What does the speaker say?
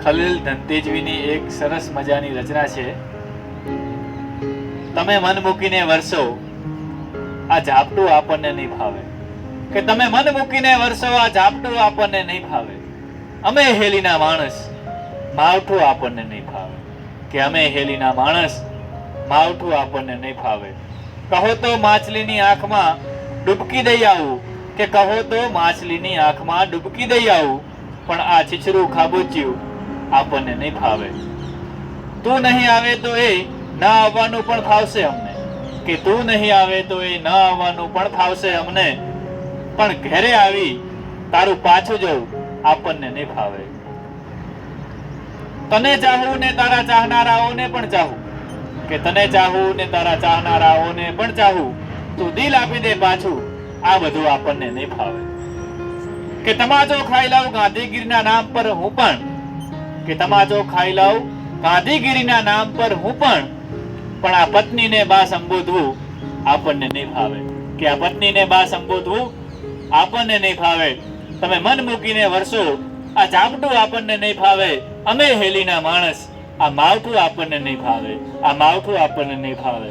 ખલીલ ધનતેજવીની એક સરસ મજાની રચના છે. તમે મન મૂકીને વરસો, આ ઝાપટું આપણને નહીં ભાવે. કે તમે મન મૂકીને વરસો, આ ઝાપટું આપણને નહીં ભાવે. અમે હેલીના માણસ, માવઠું આપણને નહીં ભાવે. કે અમે હેલીના માણસ, માવઠું આપણને નહીં ભાવે. કહો તો માછલીની આંખમાં ડૂબકી દઈ આવું, કે કહો તો માછલીની આંખમાં ડૂબકી દઈ આવું, પણ આ છીછરું ખાબોચિયું આપણને નહીં ભાવે. તું નહીં આવે તો એ ના આવવાનું પણ ફાવશે અમને. કે તું નહીં આવે તો એ ના આવવાનું પણ ફાવશે અમને, પણ ઘરે આવી તારું પાછું જવું આપણને નહીં ભાવે. તને ચાહું ને તારા ચાહનારાઓને પણ ચાહું, કે તને ચાહું ને તારા ચાહનારાઓને પણ ચાહું, તું દિલ આપી દે પાછું, આ બધું આપણને નહીં ભાવે. કે તમાચો ખાઈ લઉં ગાંધીગીરીના નામ પર હું પણ, કે તમાચો ખાઈ લઉં ગાંધીગીરીના નામ પર હું પણ આ પત્નીને બા સંબોધવું આપણને નહીં ભાવે. કે આ પત્નીને બા સંબોધવું આપણને નહીં ભાવે. તમે મન મૂકીને વરસો, આ ઝાપટું આપણને નહીં ભાવે. અમે હેલીના માણસ, આ માવઠું આપણને નહીં ભાવે. આ માવઠું આપણને નહીં ભાવે.